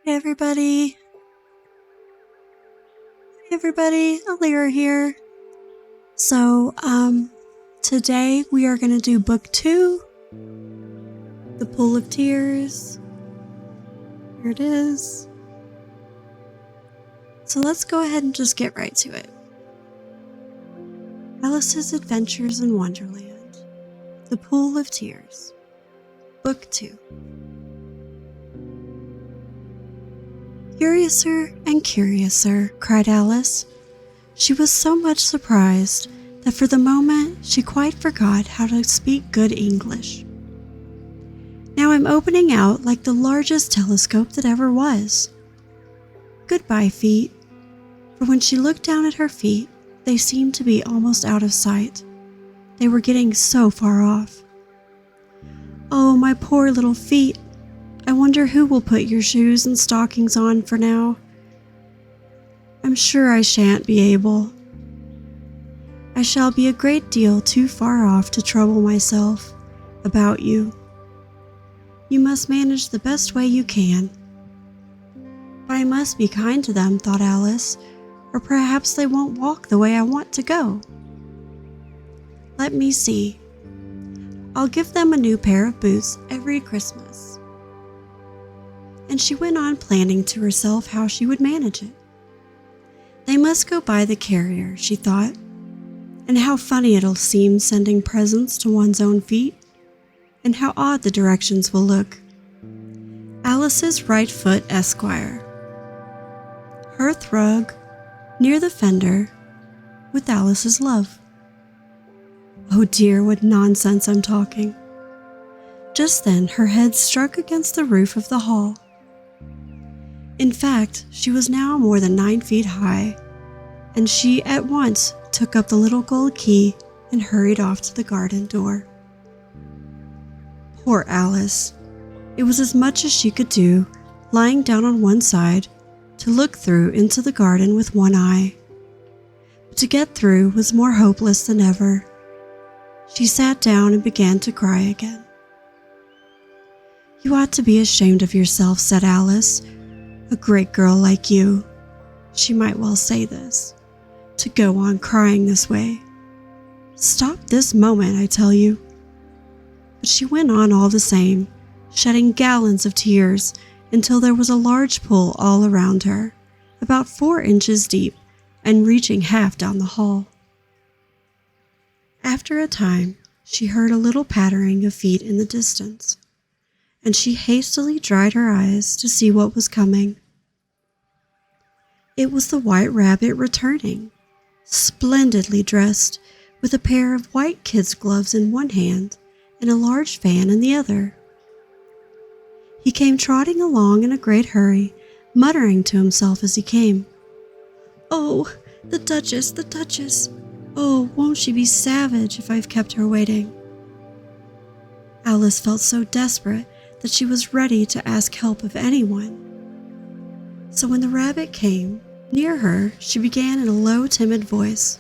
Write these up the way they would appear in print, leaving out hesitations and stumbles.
Hey everybody, Elirra here. So, today we are going to do book 2, The Pool of Tears. Here it is. So let's go ahead and just get right to it. Alice's Adventures in Wonderland, The Pool of Tears, Book 2. Curiouser and curiouser, cried Alice. She was so much surprised that for the moment she quite forgot how to speak good English. Now I'm opening out like the largest telescope that ever was. Goodbye, feet. For when she looked down at her feet, they seemed to be almost out of sight. They were getting so far off. Oh, my poor little feet. I wonder who will put your shoes and stockings on for now. I'm sure I shan't be able. I shall be a great deal too far off to trouble myself about you. You must manage the best way you can. But I must be kind to them, thought Alice, or perhaps they won't walk the way I want to go. Let me see. I'll give them a new pair of boots every Christmas. And she went on planning to herself how she would manage it. They must go by the carrier, she thought, and how funny it'll seem sending presents to one's own feet, and how odd the directions will look. Alice's right foot, Esquire. Hearth rug, near the fender, with Alice's love. Oh dear, what nonsense I'm talking. Just then her head struck against the roof of the hall. In fact, she was now more than 9 feet high, and she at once took up the little gold key and hurried off to the garden door. Poor Alice! It was as much as she could do, lying down on one side, to look through into the garden with one eye. But to get through was more hopeless than ever. She sat down and began to cry again. You ought to be ashamed of yourself, said Alice. A great girl like you, she might well say this, to go on crying this way. Stop this moment, I tell you. But she went on all the same, shedding gallons of tears until there was a large pool all around her, about 4 inches deep and reaching half down the hall. After a time, she heard a little pattering of feet in the distance, and she hastily dried her eyes to see what was coming. It was the White Rabbit returning, splendidly dressed, with a pair of white kid's gloves in one hand and a large fan in the other. He came trotting along in a great hurry, muttering to himself as he came, Oh, the Duchess, the Duchess! Oh, won't she be savage if I've kept her waiting? Alice felt so desperate that she was ready to ask help of anyone. So when the rabbit came near her, she began in a low, timid voice,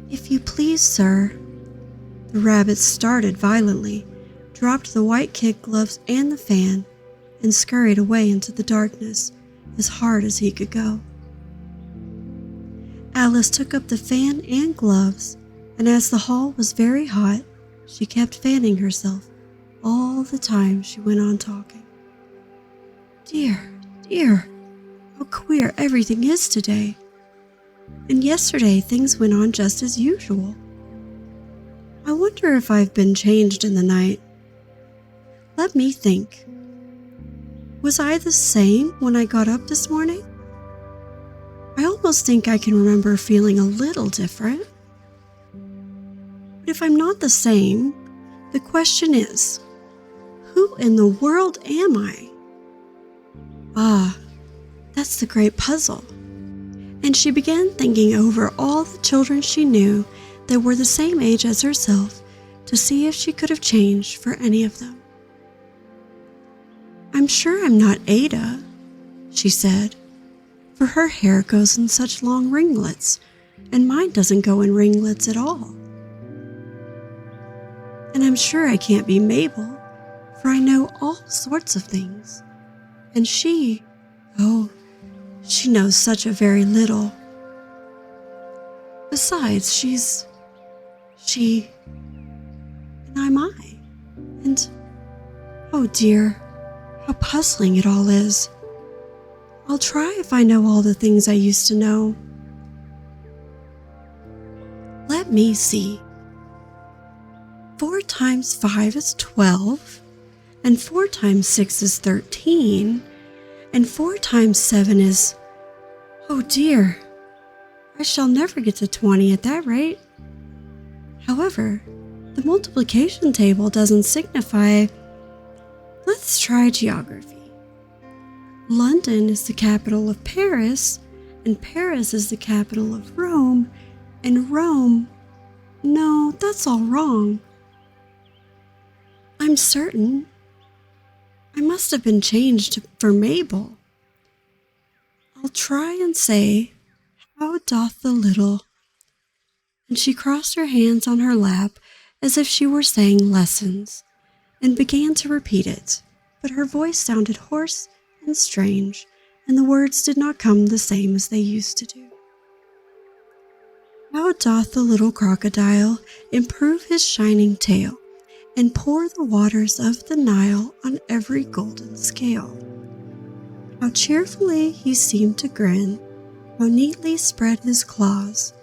If you please, sir. The rabbit started violently, dropped the white kid gloves and the fan, and scurried away into the darkness as hard as he could go. Alice took up the fan and gloves, and as the hall was very hot, she kept fanning herself all the time she went on talking. Dear, dear, how queer everything is today. And yesterday things went on just as usual. I wonder if I've been changed in the night. Let me think. Was I the same when I got up this morning? I almost think I can remember feeling a little different. But if I'm not the same, the question is, who in the world am I? Ah, that's the great puzzle. And she began thinking over all the children she knew that were the same age as herself to see if she could have changed for any of them. I'm sure I'm not Ada, she said, for her hair goes in such long ringlets, and mine doesn't go in ringlets at all. And I'm sure I can't be Mabel, for I know all sorts of things, And she knows such a very little. Besides, she, and I'm I. And, oh dear, how puzzling it all is. I'll try if I know all the things I used to know. Let me see. 4 times 5 is 12, and 4 times 6 is 13, and 4 times 7 is... Oh dear, I shall never get to 20 at that rate. However, the multiplication table doesn't signify. Let's try geography. London is the capital of Paris, and Paris is the capital of Rome, and Rome... No, that's all wrong. I'm certain. I must have been changed for Mabel. I'll try and say, how doth the little... And she crossed her hands on her lap as if she were saying lessons, and began to repeat it, but her voice sounded hoarse and strange, and the words did not come the same as they used to do. How doth the little crocodile improve his shining tail, and pour the waters of the Nile on every golden scale? How cheerfully he seemed to grin, how neatly spread his claws,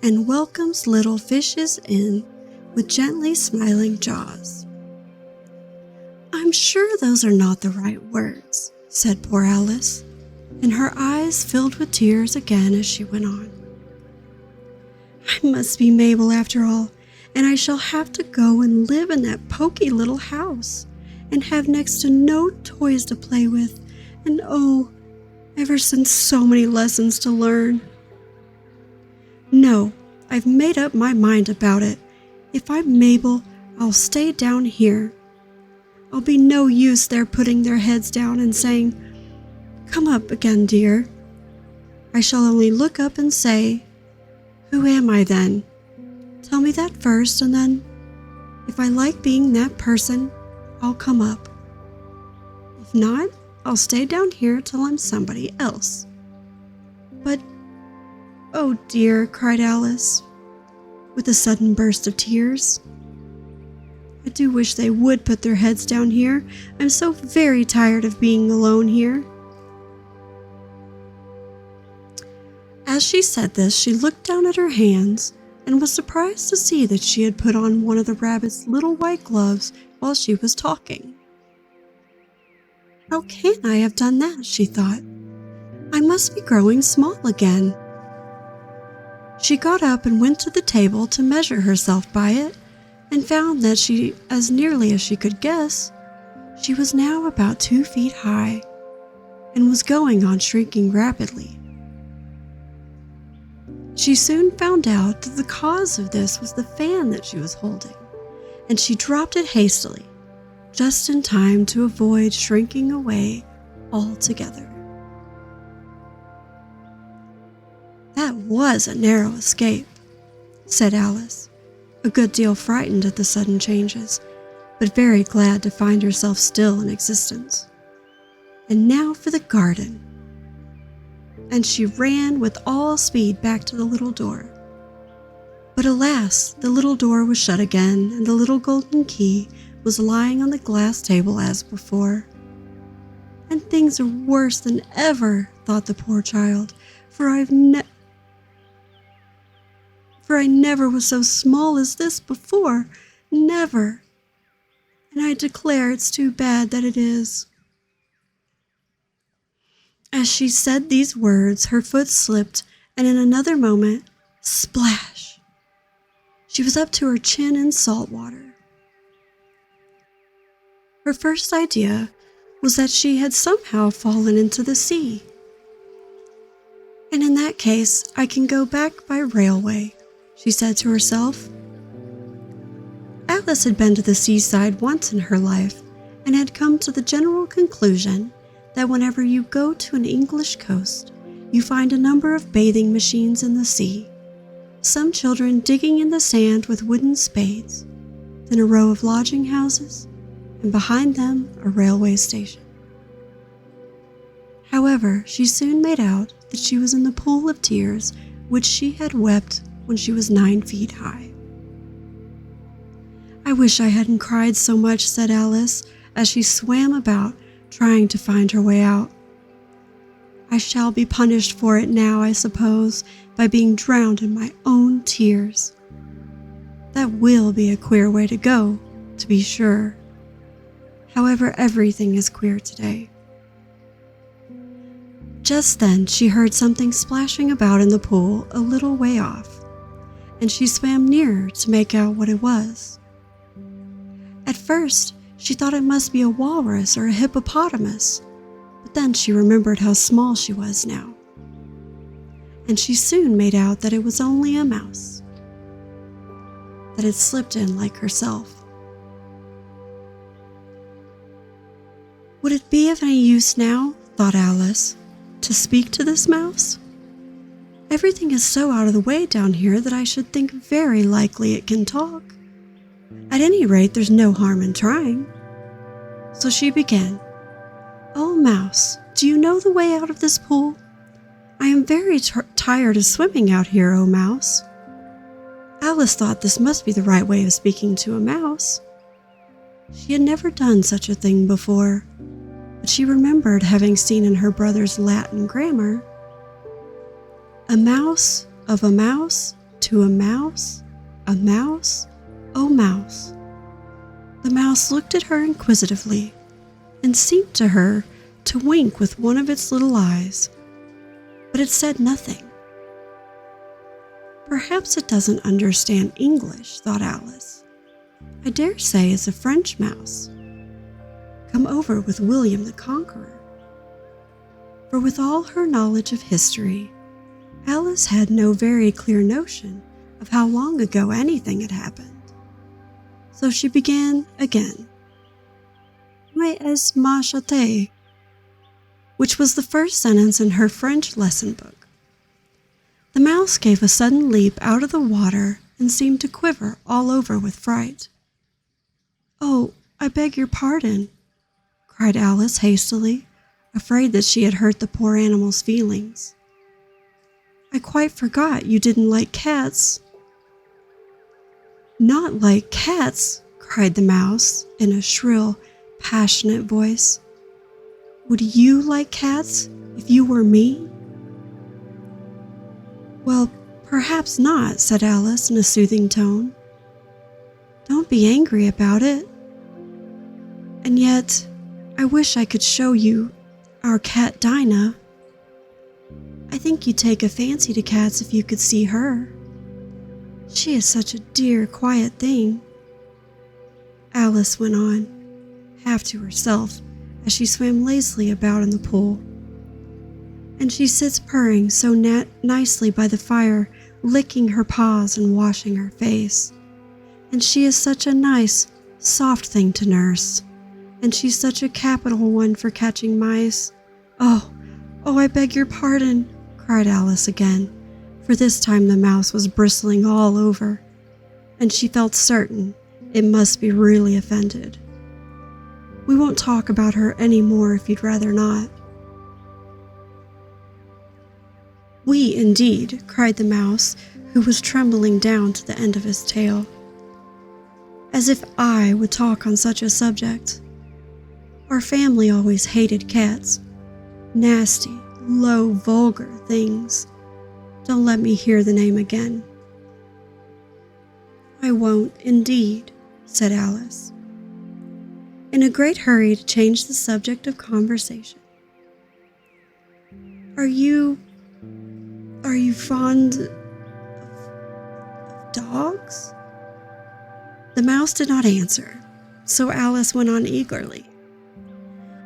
and welcomes little fishes in with gently smiling jaws. I'm sure those are not the right words, said poor Alice, and her eyes filled with tears again as she went on. I must be Mabel after all, and I shall have to go and live in that poky little house, and have next to no toys to play with, and oh, ever since so many lessons to learn. No, I've made up my mind about it. If I'm Mabel, I'll stay down here. I'll be no use their putting their heads down and saying, "Come up again, dear." I shall only look up and say, "Who am I then? Tell me that first, and then, if I like being that person, I'll come up. If not, I'll stay down here till I'm somebody else." But, oh dear, cried Alice, with a sudden burst of tears. I do wish they would put their heads down here. I'm so very tired of being alone here. As she said this, she looked down at her hands and was surprised to see that she had put on one of the rabbit's little white gloves while she was talking. How can I have done that, she thought. I must be growing small again. She got up and went to the table to measure herself by it, and found that she, as nearly as she could guess, she was now about 2 feet high, and was going on shrinking rapidly. She soon found out that the cause of this was the fan that she was holding, and she dropped it hastily, just in time to avoid shrinking away altogether. That was a narrow escape, said Alice, a good deal frightened at the sudden changes, but very glad to find herself still in existence. And now for the garden. And she ran with all speed back to the little door. But alas, the little door was shut again, and the little golden key was lying on the glass table as before. And things are worse than ever, thought the poor child, for I never was so small as this before, never. And I declare it's too bad that it is. As she said these words, her foot slipped, and in another moment, splash! She was up to her chin in salt water. Her first idea was that she had somehow fallen into the sea. And in that case, I can go back by railway, she said to herself. Alice had been to the seaside once in her life, and had come to the general conclusion that whenever you go to an English coast, you find a number of bathing machines in the sea, some children digging in the sand with wooden spades, then a row of lodging houses, and behind them a railway station. However, she soon made out that she was in the pool of tears which she had wept when she was 9 feet high. "I wish I hadn't cried so much," said Alice, as she swam about trying to find her way out. "I shall be punished for it now, I suppose, by being drowned in my own tears. That will be a queer way to go, to be sure. However, everything is queer today." Just then she heard something splashing about in the pool a little way off, and she swam nearer to make out what it was. At first, she thought it must be a walrus or a hippopotamus, but then she remembered how small she was now, and she soon made out that it was only a mouse that had slipped in like herself. Would it be of any use now, thought Alice, to speak to this mouse? Everything is so out of the way down here that I should think very likely it can talk. At any rate, there's no harm in trying. So she began, "Oh, mouse, do you know the way out of this pool? I am very tired of swimming out here, oh mouse." Alice thought this must be the right way of speaking to a mouse. She had never done such a thing before, but she remembered having seen in her brother's Latin grammar, "A mouse of a mouse to a mouse, oh mouse." The mouse looked at her inquisitively and seemed to her to wink with one of its little eyes, but it said nothing. "Perhaps it doesn't understand English," thought Alice. "I dare say it's a French mouse, come over with William the Conqueror." For with all her knowledge of history, Alice had no very clear notion of how long ago anything had happened. So she began again, "Mais est ma chate," which was the first sentence in her French lesson book. The mouse gave a sudden leap out of the water and seemed to quiver all over with fright. "Oh, I beg your pardon," cried Alice hastily, afraid that she had hurt the poor animal's feelings. "I quite forgot you didn't like cats." "Not like cats?" cried the mouse in a shrill, passionate voice. "Would you like cats if you were me?" "Well, perhaps not," said Alice in a soothing tone. "Don't be angry about it. And yet, I wish I could show you our cat Dinah. I think you'd take a fancy to cats if you could see her. She is such a dear, quiet thing." Alice went on, half to herself, as she swam lazily about in the pool. "And she sits purring so nicely by the fire, licking her paws and washing her face. And she is such a nice, soft thing to nurse. And she's such a capital one for catching mice. Oh, I beg your pardon," cried Alice again, for this time the mouse was bristling all over, and she felt certain it must be really offended. "We won't talk about her any more if you'd rather not." "We, indeed," cried the mouse, who was trembling down to the end of his tail. "As if I would talk on such a subject. Our family always hated cats. Nasty, low, vulgar things. Don't let me hear the name again." "I won't, indeed," said Alice, in a great hurry to change the subject of conversation. Are you fond of dogs?" The mouse did not answer, so Alice went on eagerly.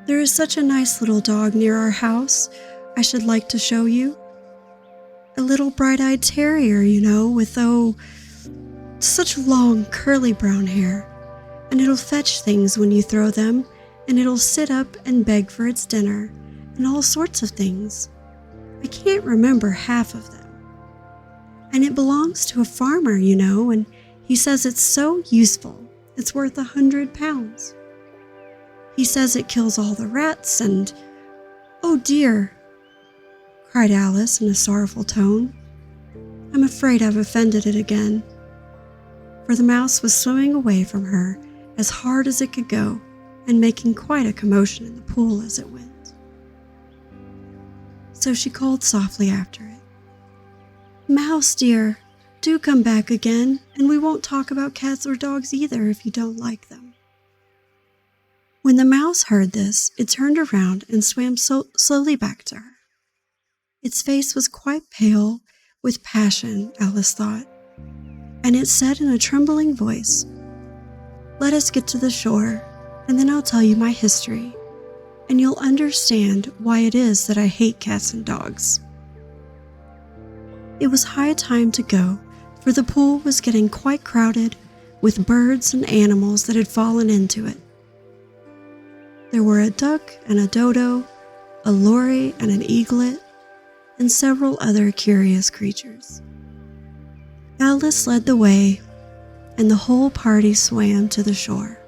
"There is such a nice little dog near our house I should like to show you. A little bright-eyed terrier, you know, with, such long curly brown hair, and it'll fetch things when you throw them, and it'll sit up and beg for its dinner, and all sorts of things. I can't remember half of them. And it belongs to a farmer, you know, and he says it's so useful, it's worth £100. He says it kills all the rats and, "Oh dear," cried Alice in a sorrowful tone. "I'm afraid I've offended it again." For the mouse was swimming away from her as hard as it could go and making quite a commotion in the pool as it went. So she called softly after it, "Mouse dear, do come back again, and we won't talk about cats or dogs either if you don't like them." When the mouse heard this, it turned around and swam slowly back to her. Its face was quite pale with passion, Alice thought, and it said in a trembling voice, "Let us get to the shore, and then I'll tell you my history, and you'll understand why it is that I hate cats and dogs." It was high time to go, for the pool was getting quite crowded with birds and animals that had fallen into it. There were a duck and a dodo, a lory and an eaglet, and several other curious creatures. Alice led the way, and the whole party swam to the shore.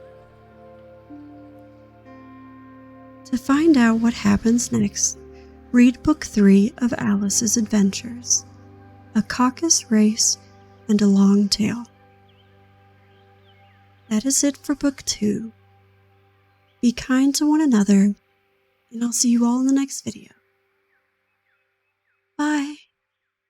To find out what happens next, read Book 3 of Alice's Adventures, A Caucus Race and a Long Tail. That is it for Book 2. Be kind to one another, and I'll see you all in the next video.